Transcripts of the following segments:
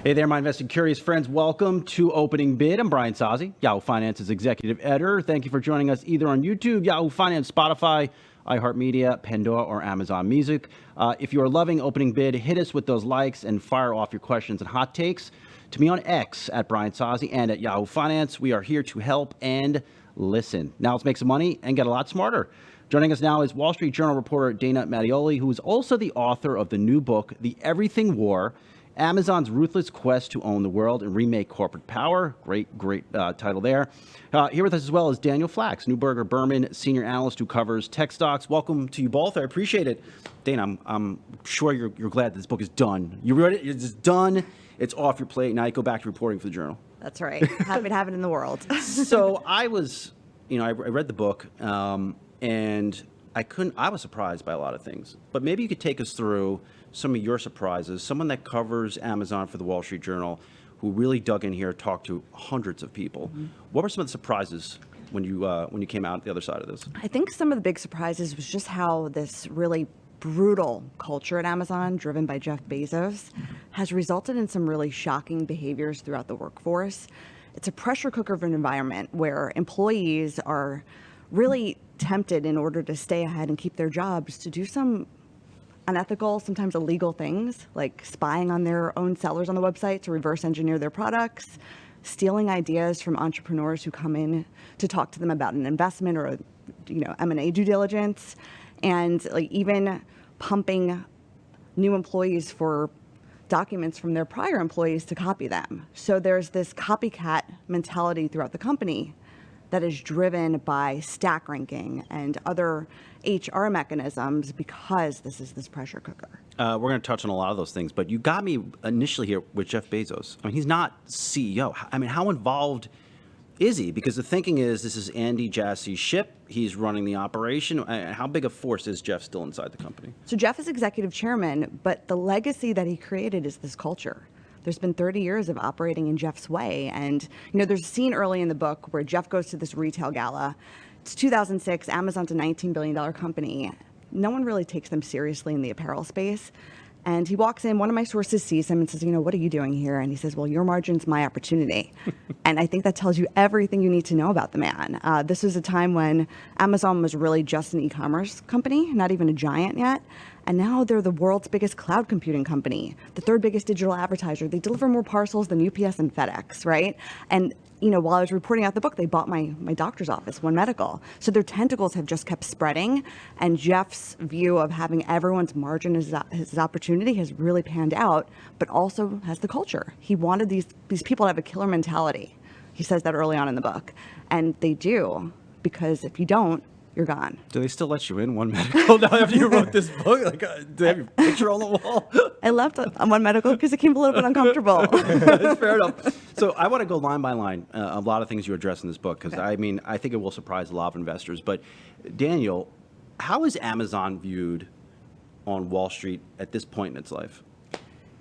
Hey there, my investing curious friends. Welcome to Opening Bid. I'm Brian Sozzi, Yahoo Finance's executive editor. Thank you for joining us either on YouTube, Yahoo Finance, Spotify, iHeartMedia, Pandora, or Amazon Music. If you are loving Opening Bid, hit us with those likes and fire off your questions and hot takes to me on X at Brian Sozzi and at Yahoo Finance. We are here to help and listen. Now let's make some money and get a lot smarter. Joining us now is Wall Street Journal reporter Dana Mattioli, who is also the author of the new book, The Everything War: Amazon's Ruthless Quest to Own the World and Remake Corporate Power. Great title there. Here with us as well is Daniel Flax, Neuberger Berman senior analyst who covers tech stocks. Welcome to you both. I appreciate it. Dana, I'm sure you're glad that this book is done. You read it? It's done. It's off your plate. Now you go back to reporting for the Journal. That's right. Happy to have it in the world. So I was, I read the book and I was surprised by a lot of things. But maybe you could take us through some of your surprises, someone that covers Amazon for the Wall Street Journal, who really dug in here, talked to hundreds of people. Mm-hmm. What were some of the surprises when you came out the other side of this? I think some of the big surprises was just how this really brutal culture at Amazon, driven by Jeff Bezos, has resulted in some really shocking behaviors throughout the workforce. It's a pressure cooker of an environment where employees are really tempted, in order to stay ahead and keep their jobs, to do some unethical, sometimes illegal things, like spying on their own sellers on the website to reverse engineer their products, stealing ideas from entrepreneurs who come in to talk to them about an investment or M&A due diligence, and even pumping new employees for documents from their prior employees to copy them. So there's this copycat mentality throughout the company that is driven by stack ranking and other HR mechanisms, because this is this pressure cooker. We're going to touch on a lot of those things, but you got me initially here with Jeff Bezos. I mean, he's not CEO. I mean, how involved is he? Because the thinking is this is Andy Jassy's ship. He's running the operation. How big a force is Jeff still inside the company? So Jeff is executive chairman, but the legacy that he created is this culture. There's been 30 years of operating in Jeff's way. And, there's a scene early in the book where Jeff goes to this retail gala. It's 2006. Amazon's a $19 billion company. No one really takes them seriously in the apparel space. And he walks in, one of my sources sees him and says, what are you doing here? And he says, well, your margin's my opportunity. And I think that tells you everything you need to know about the man. This was a time when Amazon was really just an e-commerce company, not even a giant yet. And now they're the world's biggest cloud computing company, the third biggest digital advertiser. They deliver more parcels than UPS and FedEx, right? And while I was reporting out the book, they bought my doctor's office, One Medical. So their tentacles have just kept spreading. And Jeff's view of having everyone's margin as his opportunity has really panned out, but also has the culture. He wanted these people to have a killer mentality. He says that early on in the book. And they do, because if you don't, you're gone. Do they still let you in One Medical now after you wrote this book? Do they have your picture on the wall? I left on One Medical because it became a little bit uncomfortable. That's fair enough. So I want to go line by line a lot of things you address in this book, because okay. I think it will surprise a lot of investors. But Daniel, how is Amazon viewed on Wall Street at this point in its life?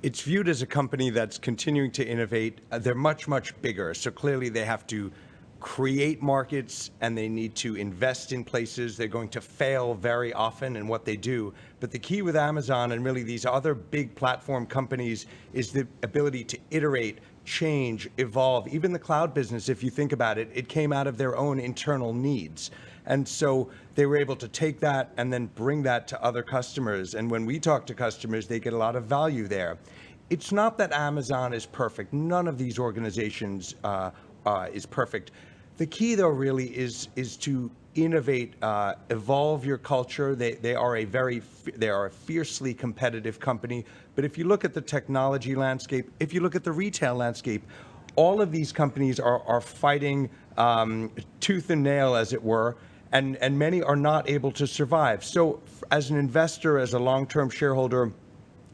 It's viewed as a company that's continuing to innovate. They're much, much bigger. So clearly they have to create markets and they need to invest in places. They're going to fail very often in what they do. But the key with Amazon and really these other big platform companies is the ability to iterate, change, evolve. Even the cloud business, if you think about it, it came out of their own internal needs. And so they were able to take that and then bring that to other customers. And when we talk to customers, they get a lot of value there. It's not that Amazon is perfect. None of these organizations is perfect. The key, though, really is to innovate, evolve your culture. They are a fiercely competitive company. But if you look at the technology landscape, if you look at the retail landscape, all of these companies are fighting tooth and nail, as it were, and many are not able to survive. So as an investor, as a long-term shareholder,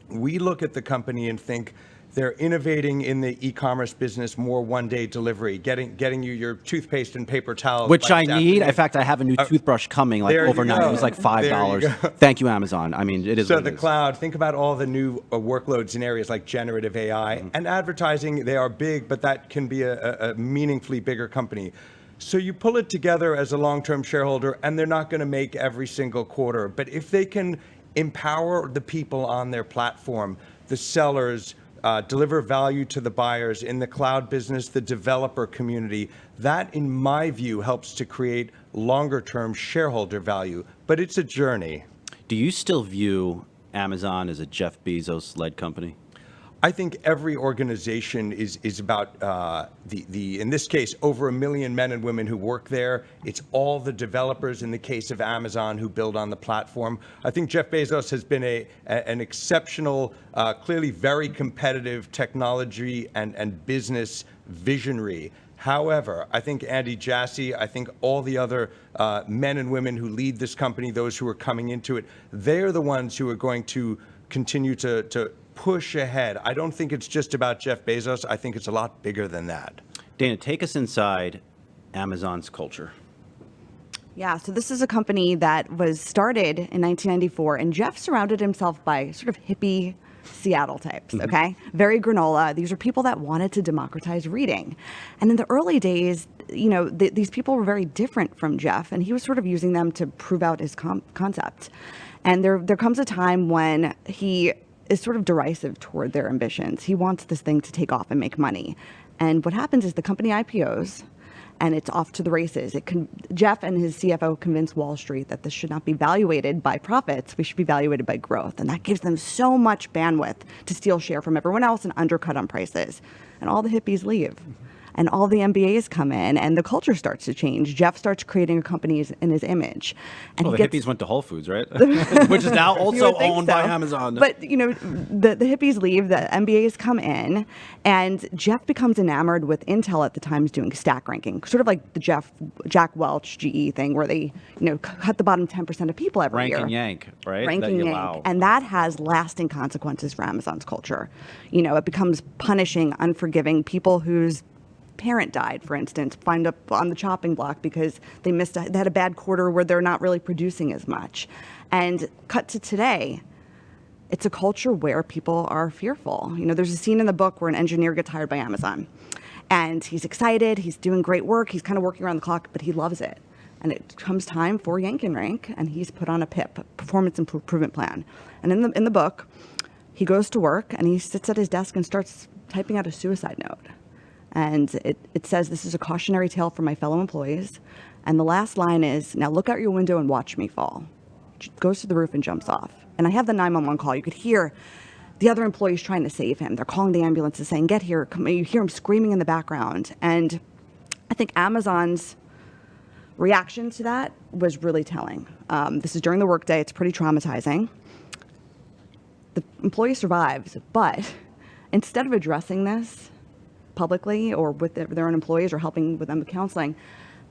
we look at the company and think, they're innovating in the e-commerce business, more one-day delivery, getting you your toothpaste and paper towels. Which I need. In fact, I have a new toothbrush coming overnight. It was like $5. Thank you, Amazon. I mean, it is. So the cloud, think about all the new workloads in areas like generative AI and advertising. They are big, but that can be a meaningfully bigger company. So you pull it together as a long-term shareholder, and they're not going to make every single quarter. But if they can empower the people on their platform, the sellers, deliver value to the buyers in the cloud business, the developer community. That, in my view, helps to create longer-term shareholder value. But it's a journey. Do you still view Amazon as a Jeff Bezos-led company? I think every organization is about in this case, over 1 million men and women who work there. It's all the developers in the case of Amazon who build on the platform. I think Jeff Bezos has been an exceptional, clearly very competitive technology and business visionary. However, I think Andy Jassy, I think all the other men and women who lead this company, those who are coming into it, they're the ones who are going to continue to push ahead. I don't think it's just about Jeff Bezos. I think it's a lot bigger than that. Dana, take us inside Amazon's culture. Yeah, so this is a company that was started in 1994, and Jeff surrounded himself by sort of hippie Seattle types, okay? Very granola. These are people that wanted to democratize reading. And in the early days, you know, these people were very different from Jeff, and he was sort of using them to prove out his concept. And there comes a time when he is sort of derisive toward their ambitions. He wants this thing to take off and make money. And what happens is the company IPOs, and it's off to the races. Jeff and his CFO convince Wall Street that this should not be valuated by profits, we should be valuated by growth. And that gives them so much bandwidth to steal share from everyone else and undercut on prices. And all the hippies leave. And all the MBAs come in, and the culture starts to change. Jeff starts creating a company in his image. And the hippies went to Whole Foods, right? Which is now also owned by Amazon. But, you know, the hippies leave, the MBAs come in, and Jeff becomes enamored with Intel at the time doing stack ranking, sort of like the Jack Welch GE thing where they, you know, cut the bottom 10% of people every year. Rank and yank, right? Ranking yank. Wow. And that has lasting consequences for Amazon's culture. You know, it becomes punishing, unforgiving people whose parent died, for instance, wind up on the chopping block because they had a bad quarter where they're not really producing as much. And cut to today, it's a culture where people are fearful. You know, there's a scene in the book where an engineer gets hired by Amazon, and he's excited, he's doing great work, he's kind of working around the clock, but he loves it. And it comes time for yank and rank, and he's put on a PIP, performance improvement plan. And in the book, he goes to work and he sits at his desk and starts typing out a suicide note. And it says, "This is a cautionary tale for my fellow employees." And the last line is, "Now look out your window and watch me fall." Goes to the roof and jumps off. And I have the 911 call. You could hear the other employees trying to save him. They're calling the ambulances saying, "Get here." You hear him screaming in the background. And I think Amazon's reaction to that was really telling. This is during the workday. It's pretty traumatizing. The employee survives, but instead of addressing this publicly or with their own employees or helping with them with counseling,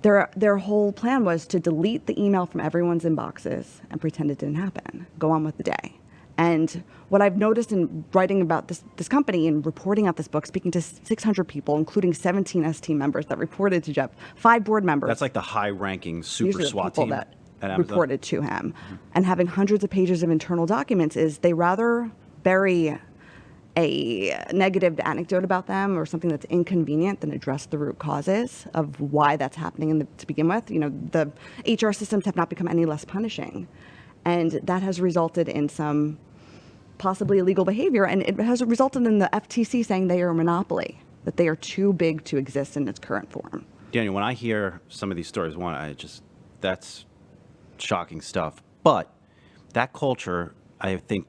their whole plan was to delete the email from everyone's inboxes and pretend it didn't happen, go on with the day. And what I've noticed in writing about this company and reporting out this book, speaking to 600 people, including 17 ST members that reported to Jeff, 5 board members. That's like the high-ranking super SWAT team that at Amazon. Reported to him. And having hundreds of pages of internal documents is they rather bury a negative anecdote about them or something that's inconvenient than address the root causes of why that's happening to begin with. You know, the HR systems have not become any less punishing. And that has resulted in some possibly illegal behavior. And it has resulted in the FTC saying they are a monopoly, that they are too big to exist in its current form. Daniel, when I hear some of these stories, that's shocking stuff. But that culture, I think,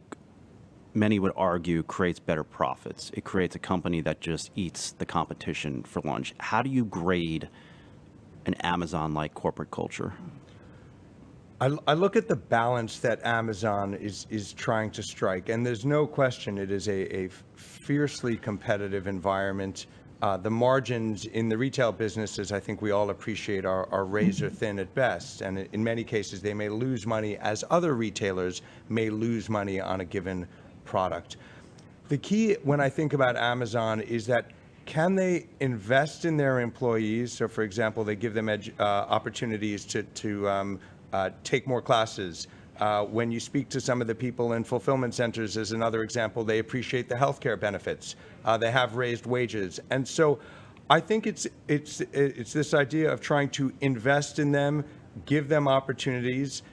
many would argue creates better profits. It creates a company that just eats the competition for lunch. How do you grade an Amazon-like corporate culture? I look at the balance that Amazon is trying to strike, and there's no question it is a fiercely competitive environment. The margins in the retail business, as I think we all appreciate, are razor thin at best, and in many cases they may lose money as other retailers may lose money on a given product. The key when I think about Amazon is that can they invest in their employees? So, for example, they give them opportunities to take more classes. When you speak to some of the people in fulfillment centers, as another example, they appreciate the healthcare benefits. They have raised wages, and so I think it's this idea of trying to invest in them, give them opportunities.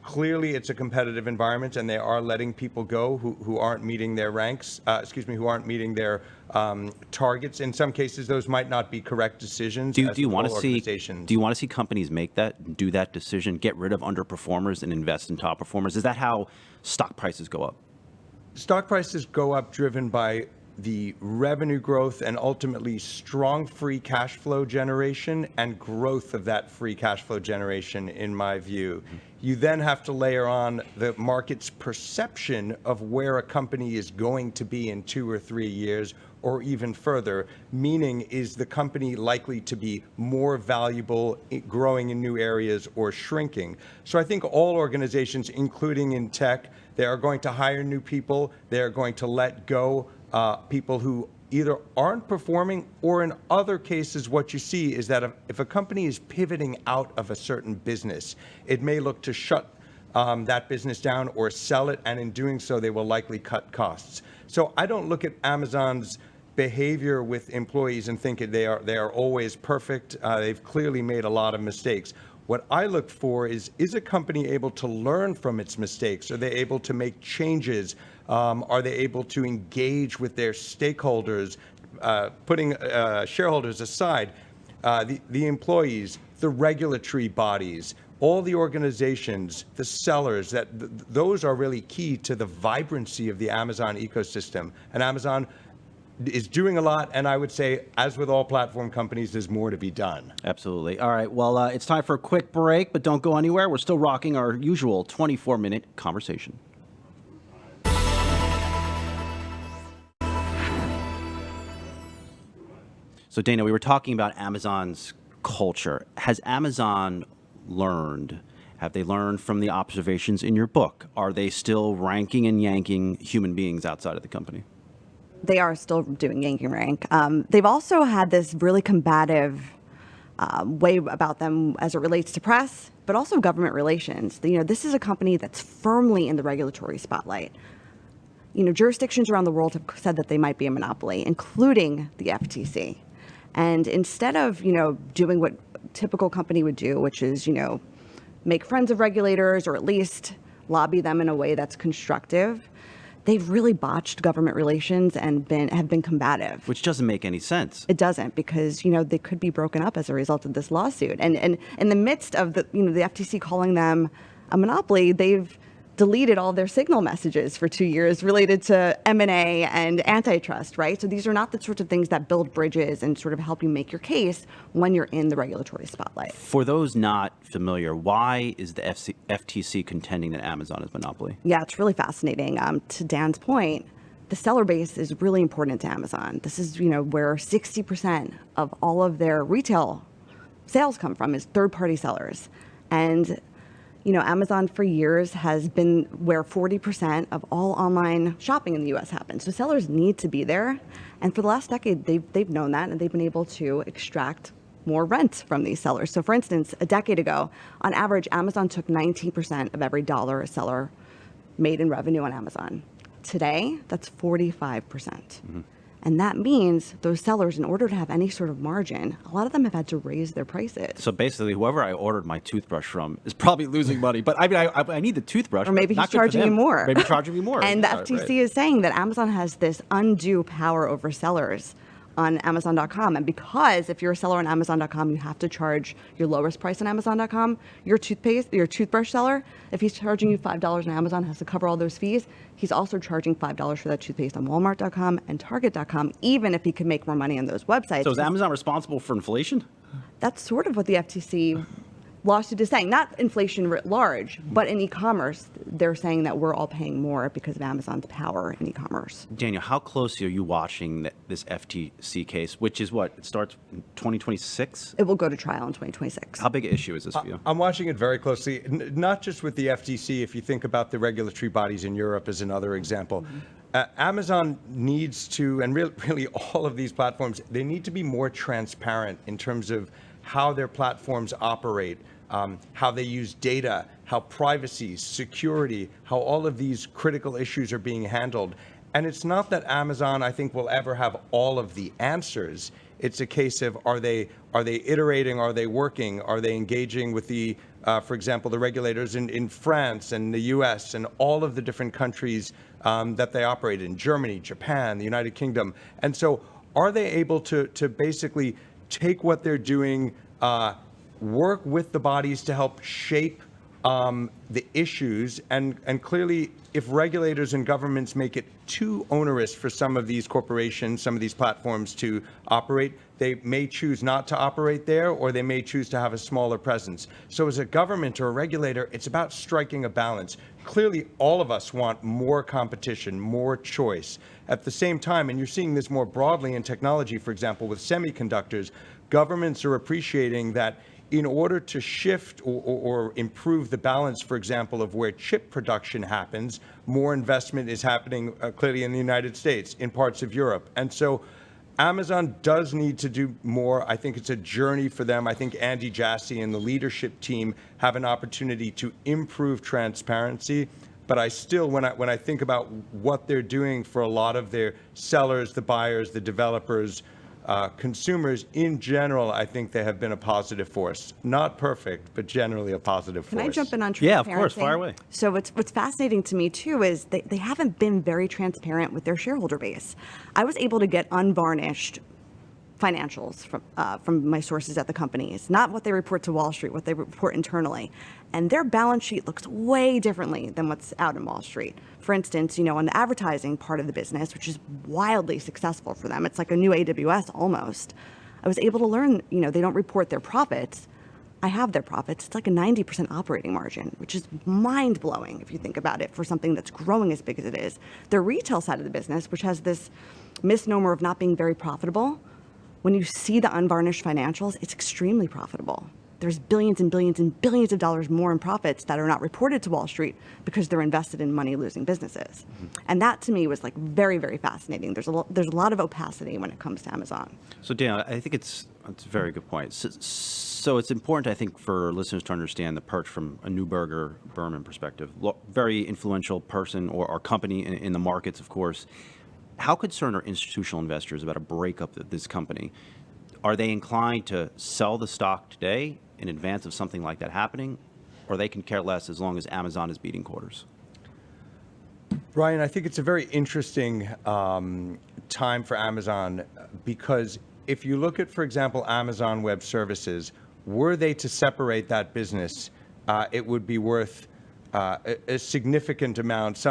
Clearly, it's a competitive environment, and they are letting people go who aren't meeting their ranks, who aren't meeting their targets. In some cases, those might not be correct decisions. Do you want to see? Organizations. Do you want to see companies do that decision, get rid of underperformers and invest in top performers? Is that how stock prices go up? Stock prices go up driven by the revenue growth and ultimately strong free cash flow generation and growth of that free cash flow generation, in my view. You then have to layer on the market's perception of where a company is going to be in 2 or 3 years or even further, meaning is the company likely to be more valuable, growing in new areas, or shrinking? So I think all organizations, including in tech, they are going to hire new people, they are going to let go people who either aren't performing, or in other cases, what you see is that if a company is pivoting out of a certain business, it may look to shut that business down or sell it, and in doing so, they will likely cut costs. So I don't look at Amazon's behavior with employees and think they are always perfect. They've clearly made a lot of mistakes. What I look for is a company able to learn from its mistakes? Are they able to make changes? Are they able to engage with their stakeholders, putting shareholders aside, the employees, the regulatory bodies, all the organizations, the sellers, those are really key to the vibrancy of the Amazon ecosystem. And Amazon is doing a lot, and I would say, as with all platform companies, there's more to be done. Absolutely. All right. Well, it's time for a quick break, but don't go anywhere. We're still rocking our usual 24-minute conversation. So, Dana, we were talking about Amazon's culture. Has Amazon learned? Have they learned from the observations in your book? Are they still ranking and yanking human beings outside of the company? They are still doing yanking rank. They've also had this really combative way about them as it relates to press, but also government relations. This is a company that's firmly in the regulatory spotlight. Jurisdictions around the world have said that they might be a monopoly, including the FTC. And instead of, doing what a typical company would do, which is, make friends of regulators or at least lobby them in a way that's constructive, they've really botched government relations and have been combative. Which doesn't make any sense. It doesn't, because they could be broken up as a result of this lawsuit. And in the midst of the FTC calling them a monopoly, they've deleted all their signal messages for 2 years related to M&A and antitrust, right? So these are not the sorts of things that build bridges and sort of help you make your case when you're in the regulatory spotlight. For those not familiar, why is the FTC contending that Amazon is monopoly? Yeah, it's really fascinating. To Dan's point, the seller base is really important to Amazon. This is, where 60% of all of their retail sales come from is third-party sellers. And Amazon for years has been where 40% of all online shopping in the U.S. happens. So sellers need to be there. And for the last decade, they've known that, and they've been able to extract more rent from these sellers. So for instance, a decade ago, on average, Amazon took 19% of every dollar a seller made in revenue on Amazon. Today, that's 45%. Mm-hmm. And that means those sellers, in order to have any sort of margin, a lot of them have had to raise their prices. So basically, whoever I ordered my toothbrush from is probably losing money. But I mean, I need the toothbrush. Or maybe he's charging you more. Maybe charging me more. And the FTC is saying that Amazon has this undue power over sellers on Amazon.com. And because if you're a seller on Amazon.com, you have to charge your lowest price on Amazon.com, your toothbrush seller, if he's charging you $5 on Amazon, has to cover all those fees. He's also charging $5 for that toothpaste on Walmart.com and Target.com, even if he could make more money on those websites. So is Amazon responsible for inflation? That's sort of what the FTC lawsuit is saying. Not inflation writ large, but in e-commerce, they're saying that we're all paying more because of Amazon's power in e-commerce. Daniel, how closely are you watching this FTC case, which is what? It starts in 2026? It will go to trial in 2026. How big an issue is this for you? I'm watching it very closely, not just with the FTC. If you think about the regulatory bodies in Europe as another example, Amazon needs to, and really all of these platforms, they need to be more transparent in terms of how their platforms operate, how they use data, how privacy, security, how all of these critical issues are being handled. And it's not that Amazon, I think, will ever have all of the answers. It's a case of, are they iterating? Are they working? Are they engaging with the for example, the regulators in France and the US and all of the different countries that they operate in, Germany, Japan, the United Kingdom. And so are they able to basically take what they're doing, work with the bodies to help shape the issues, and clearly if regulators and governments make it too onerous for some of these corporations, some of these platforms to operate, they may choose not to operate there, or they may choose to have a smaller presence. So as a government or a regulator, it's about striking a balance. Clearly, all of us want more competition, more choice. At the same time, and you're seeing this more broadly in technology, for example, with semiconductors, governments are appreciating that in order to shift or improve the balance, for example, of where chip production happens, more investment is happening clearly in the United States, in parts of Europe. And so Amazon does need to do more. I think it's a journey for them. I think Andy Jassy and the leadership team have an opportunity to improve transparency. But I still, when I think about what they're doing for a lot of their sellers, the buyers, the developers, consumers in general, I think they have been a positive force. Not perfect, but generally a positive force. Can I jump in on Yeah, transparency? of course, fire away. So what's fascinating to me too is they haven't been very transparent with their shareholder base. I was able to get unvarnished financials from my sources at the companies, not what they report to Wall Street, what they report internally. And their balance sheet looks way differently than what's out in Wall Street. For instance, on the advertising part of the business, which is wildly successful for them, it's like a new AWS almost. I was able to learn, they don't report their profits. I have their profits. It's like a 90% operating margin, which is mind-blowing if you think about it for something that's growing as big as it is. Their retail side of the business, which has this misnomer of not being very profitable, when you see the unvarnished financials, it's extremely profitable. There's billions and billions and billions of dollars more in profits that are not reported to Wall Street because they're invested in money-losing businesses. Mm-hmm. And that to me was like very, very fascinating. There's a lot of opacity when it comes to Amazon. So Dan, I think it's a very good point. So it's important, I think, for listeners to understand the perch from a Neuberger Berman perspective. Very influential person or company in the markets, of course. How concerned are institutional investors about a breakup of this company? Are they inclined to sell the stock today in advance of something like that happening, or they can care less as long as Amazon is beating quarters? Brian, I think it's a very interesting time for Amazon, because if you look at, for example, Amazon Web Services, were they to separate that business, it would be worth a significant amount,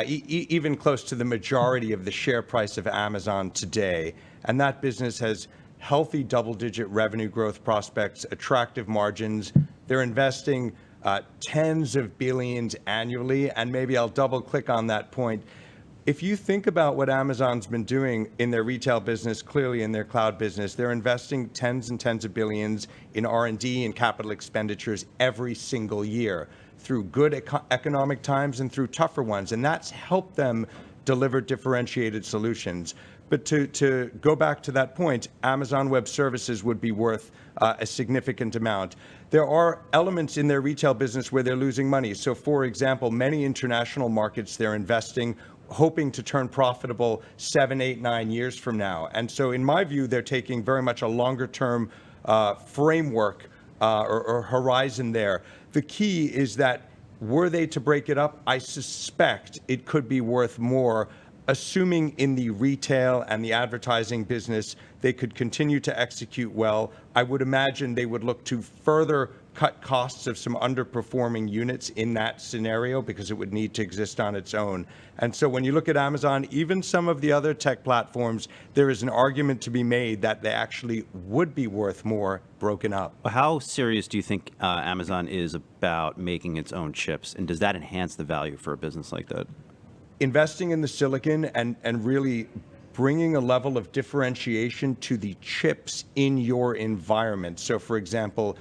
even close to the majority of the share price of Amazon today. And that business has healthy double-digit revenue growth prospects, attractive margins. They're investing tens of billions annually, and maybe I'll double-click on that point. If you think about what Amazon's been doing in their retail business, clearly in their cloud business, they're investing tens and tens of billions in R&D and capital expenditures every single year, through good economic times and through tougher ones. And that's helped them deliver differentiated solutions. But to go back to that point, Amazon Web Services would be worth a significant amount. There are elements in their retail business where they're losing money. So for example, many international markets they're investing, hoping to turn profitable 7, 8, 9 years from now. And so in my view, they're taking very much a longer term framework or horizon there. The key is that were they to break it up, I suspect it could be worth more, assuming in the retail and the advertising business they could continue to execute well. I would imagine they would look to further cut costs of some underperforming units in that scenario, because it would need to exist on its own. And so when you look at Amazon, even some of the other tech platforms, there is an argument to be made that they actually would be worth more broken up. How serious do you think Amazon is about making its own chips, and does that enhance the value for a business like that? Investing in the silicon and really bringing a level of differentiation to the chips in your environment. So for example,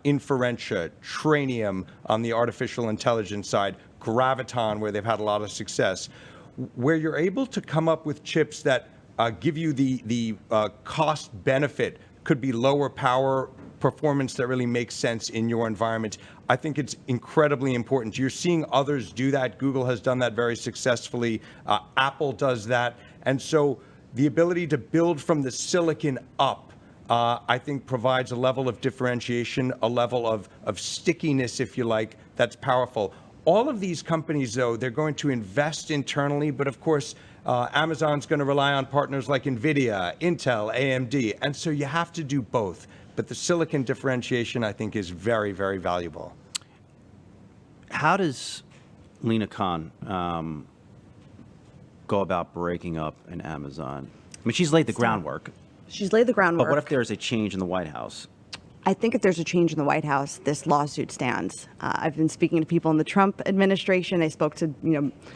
Inferentia, Trainium on the artificial intelligence side, Graviton, where they've had a lot of success, where you're able to come up with chips that give you the cost benefit, could be lower power, performance that really makes sense in your environment. I think it's incredibly important. You're seeing others do that. Google has done that very successfully. Apple does that. And so the ability to build from the silicon up I think provides a level of differentiation, a level of stickiness, if you like, that's powerful. All of these companies, though, they're going to invest internally, but of course, Amazon's going to rely on partners like NVIDIA, Intel, AMD, and so you have to do both. But the silicon differentiation, I think, is very, very valuable. How does Lina Khan go about breaking up an Amazon? I mean, she's laid the groundwork, She's laid the groundwork. but what if there's a change in the White House? I think if there's a change in the White House, this lawsuit stands. I've been speaking to people in the Trump administration. I spoke to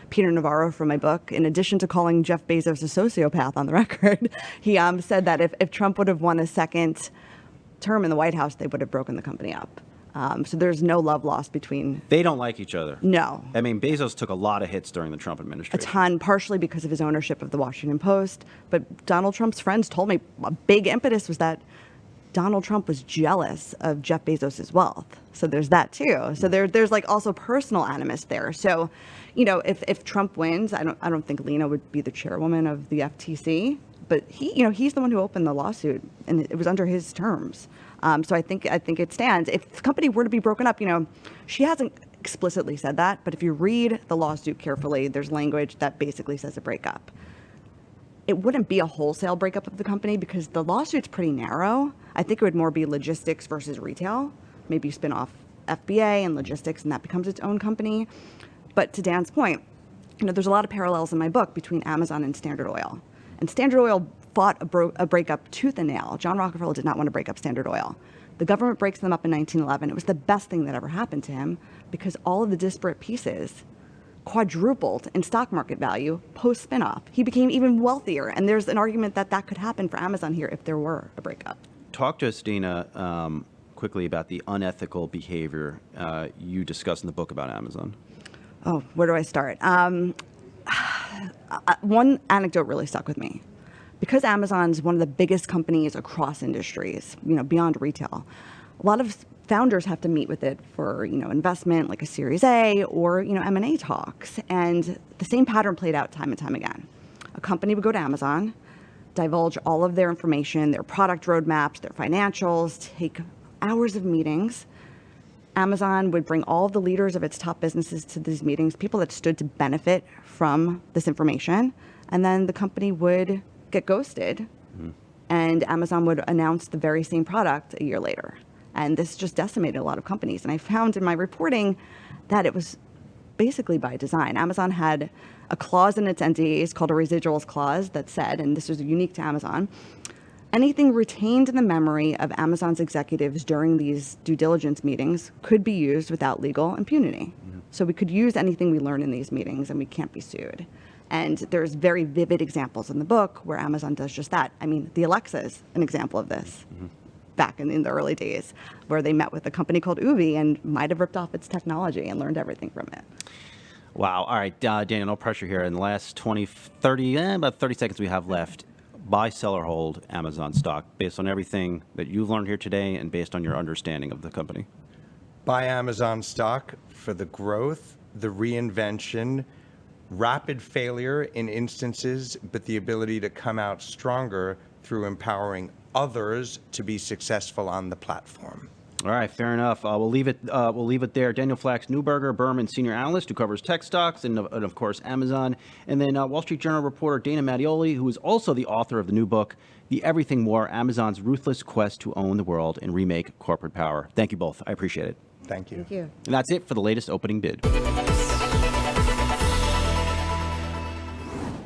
Peter Navarro for my book. In addition to calling Jeff Bezos a sociopath on the record, he said that if Trump would have won a second term in the White House, they would have broken the company up. So there's no love lost between. They don't like each other. No. I mean, Bezos took a lot of hits during the Trump A administration. ton, partially because of his ownership of the Washington Post. But Donald Trump's friends told me a big impetus was that Donald Trump was jealous of Jeff Bezos' wealth. So there's that too. So there's like also personal animus there. So, if Trump wins, I don't think Lina would be the chairwoman of the FTC, but he's the one who opened the lawsuit, and it was under his terms. So I think it stands. If the company were to be broken up, she hasn't explicitly said that, but if you read the lawsuit carefully, there's language that basically says a breakup. It wouldn't be a wholesale breakup of the company because the lawsuit's pretty narrow. I think it would more be logistics versus retail. Maybe you spin off FBA and logistics and that becomes its own company. But to Dan's point, there's a lot of parallels in my book between Amazon and Standard Oil. And Standard Oil fought a breakup tooth and nail. John Rockefeller did not want to break up Standard Oil. The government breaks them up in 1911. It was the best thing that ever happened to him because all of the disparate pieces quadrupled in stock market value post spinoff. He became even wealthier, and there's an argument that could happen for Amazon here if there were a breakup. Talk to us, Dina, quickly about the unethical behavior you discuss in the book about Amazon. Oh, where do I start? One anecdote really stuck with me. Because Amazon's one of the biggest companies across industries, beyond retail, a lot of founders have to meet with it for, investment, like a Series A or, M&A talks. And the same pattern played out time and time again. A company would go to Amazon, divulge all of their information, their product roadmaps, their financials, take hours of meetings. Amazon would bring all of the leaders of its top businesses to these meetings, people that stood to benefit from this information. And then the company would get ghosted, and Amazon would announce the very same product a year later. And this just decimated a lot of companies. And I found in my reporting that it was basically by design. Amazon had a clause in its NDAs called a residuals clause that said, and this was unique to Amazon, anything retained in the memory of Amazon's executives during these due diligence meetings could be used without legal impunity. So we could use anything we learn in these meetings and we can't be sued. And there's very vivid examples in the book where Amazon does just that. I mean, the Alexa is an example of this. Back in the early days, where they met with a company called Ubi and might have ripped off its technology and learned everything from it. Wow. All right, Daniel, no pressure here. In the last about 30 seconds we have left, buy, sell, or hold Amazon stock based on everything that you've learned here today and based on your understanding of the company. Buy Amazon stock for the growth, the reinvention, rapid failure in instances, but the ability to come out stronger through empowering others to be successful on the platform. All right, fair enough. We'll leave it there. Daniel Flax Newberger, Berman senior analyst who covers tech stocks and of course Amazon, and then Wall Street Journal reporter Dana Mattioli, who is also the author of the new book, The Everything War: Amazon's Ruthless Quest to Own the World and Remake Corporate Power. Thank you both. I appreciate it. Thank you. Thank you. And that's it for the latest opening bid.